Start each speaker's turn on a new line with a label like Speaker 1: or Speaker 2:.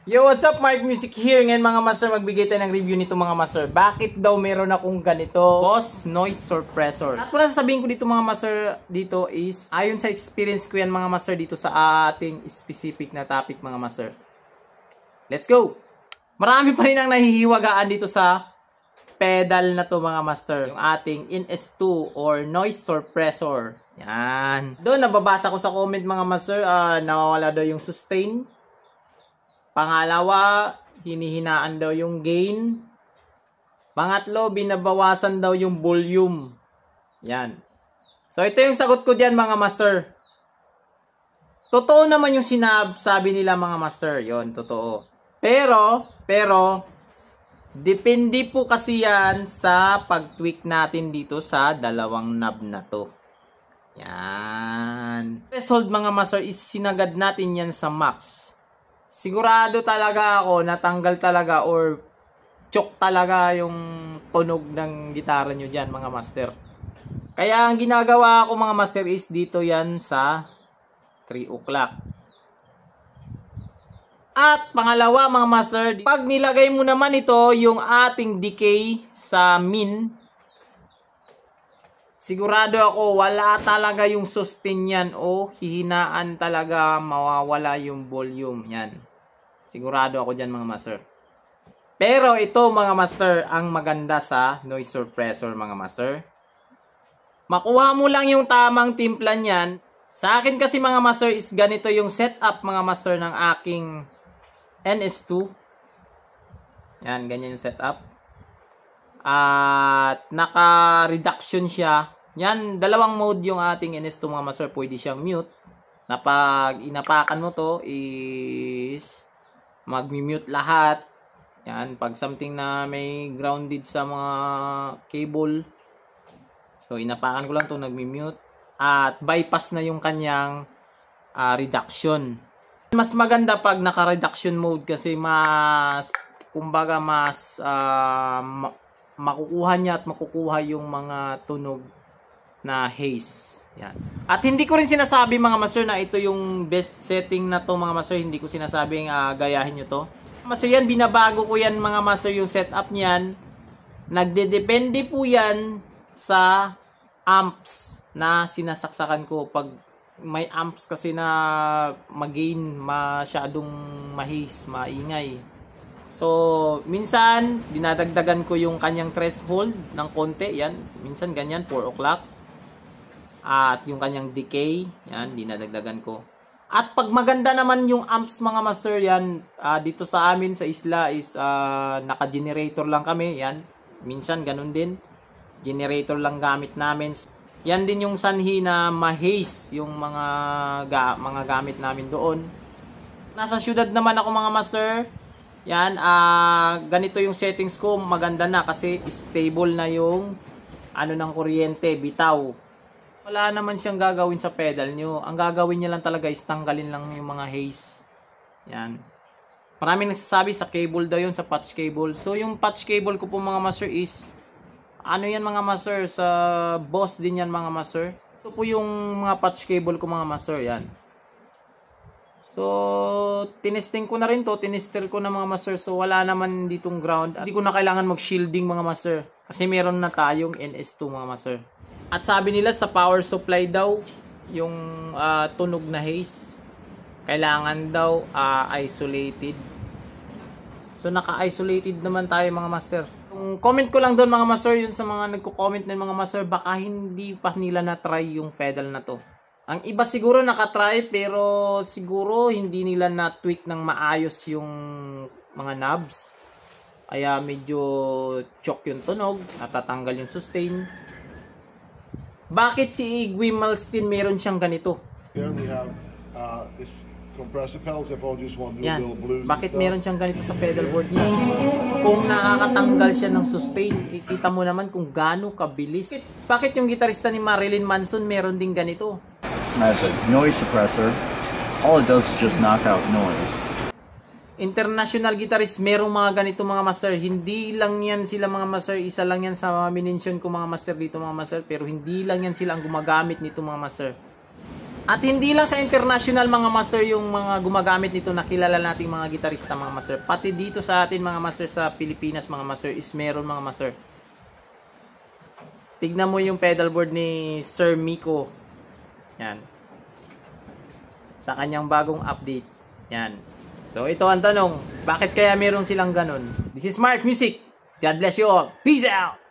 Speaker 1: Yo, what's up? Mark Music here. Ngayon mga master, magbigay tayo ng review nito mga master. Bakit daw meron akong ganito? Boss Noise Suppressor. At kung sasabihin ko dito mga master, dito is ayon sa experience ko yan mga master dito sa ating specific na topic mga master. Let's go! Marami pa rin ang nahihiwagaan dito sa pedal na to mga master. Yung ating NS2 or Noise Suppressor. Yan. Doon nababasa ko sa comment mga master, nawawala daw yung sustain. Pangalawa, hinihinaan daw yung gain. Pangatlo, binabawasan daw yung volume. Yan. So, ito yung sagot ko diyan mga master. Totoo naman yung sinabi nila mga master. Yon, totoo. Pero, depende po kasi yan sa pag-tweak natin dito sa dalawang knob na to. Yan. Threshold mga master is sinagad natin yan sa max. Sigurado talaga ako natanggal talaga or choke talaga yung tunog ng gitara nyo dyan mga master. Kaya ang ginagawa ko mga master is dito yan sa 3 o'clock. At pangalawa mga master, pag nilagay mo naman ito yung ating decay sa min, sigurado ako wala talaga yung sustain yan o hihinaan talaga, mawawala yung volume yan. Sigurado ako dyan mga master. Pero ito mga master ang maganda sa noise suppressor mga master. Makuha mo lang yung tamang timpla niyan. Sa akin kasi mga master is ganito yung setup mga master ng aking NS2. Yan, ganyan yung setup. At naka-reduction siya. Yan, dalawang mode yung ating NS2 mga master. Pwede siyang mute. Na pag inapakan mo to is mag-mute lahat. Yan, pag something na may grounded sa mga cable. So, inapakan ko lang to, nag-mute. At bypass na yung kanyang reduction. Mas maganda pag naka-reduction mode kasi mas, kumbaga mas makukuha niya at makukuha yung mga tunog na haze. Yan. At hindi ko rin sinasabi mga master na ito yung best setting na to mga master. Hindi ko sinasabing gayahin nyo to. Master yan, binabago ko yan mga master yung setup niyan. Nagdedepende po yan sa amps na sinasaksakan ko. Pag may amps kasi na mag-gain, masyadong mahis, maingay. So, minsan, dinadagdagan ko yung kanyang threshold ng konti. Yan. Minsan, ganyan, 4 o'clock. At yung kanyang decay, yan, dinadagdagan ko. At pag maganda naman yung amps mga master, yan, dito sa amin sa isla is naka-generator lang kami. Yan. Minsan, ganun din. Generator lang gamit namin. Yan din yung sanhi na ma-haze yung mga gamit namin doon. Nasa syudad naman ako mga master. Yan, ganito yung settings ko. Maganda na kasi stable na yung ng kuryente, bitaw. Wala naman siyang gagawin sa pedal nyo. Ang gagawin niya lang talaga is tanggalin lang yung mga haze. Yan. Maraming nagsasabi sa cable daw yun, sa patch cable. So yung patch cable ko po mga master is yan mga master, sa Boss din yan mga master. Ito po yung mga patch cable ko mga master, yan. So, tinesting ko na rin to, tinester ko na mga master. So, wala naman ditong ground. Hindi ko na kailangan mag-shielding mga master. Kasi meron na tayong NS2 mga master. At sabi nila sa power supply daw, yung tunog na haze, kailangan daw isolated. So, naka-isolated naman tayo mga master. Comment ko lang doon mga master, yun sa mga nagko-comment ng mga master, baka hindi pa nila na-try yung pedal na to. Ang iba siguro nakatry pero siguro hindi nila na-tweak ng maayos yung mga knobs. Kaya medyo choke yung tunog, natatanggal yung sustain. Bakit si Iggy Malmsteen meron siyang ganito?
Speaker 2: Here we have this compressor pedals. If all just want to do a
Speaker 1: Yan.
Speaker 2: little blues.
Speaker 1: Bakit meron siyang ganito sa pedal board niya? Kung nakakatanggal siya ng sustain, ikita mo naman kung gaano kabilis. Bakit yung gitarista ni Marilyn Manson meron din ganito?
Speaker 3: As a noise suppressor, all it does is just knock out noise.
Speaker 1: International guitarist, merong mga ganito mga master. Hindi lang yan sila mga master. Isa lang yan sa mga minention ko mga master dito mga master. Pero hindi lang yan sila ang gumagamit nito mga master. At hindi lang sa international mga master yung mga gumagamit nito na kilala nating mga gitarista mga master. Pati dito sa atin mga master sa Pilipinas mga master is meron mga master. Tignan mo yung pedalboard ni Sir Miko. Yan. Sa kanyang bagong update. Yan. So ito ang tanong, bakit kaya meron silang ganun? This is Mark Music. God bless you all. Peace out!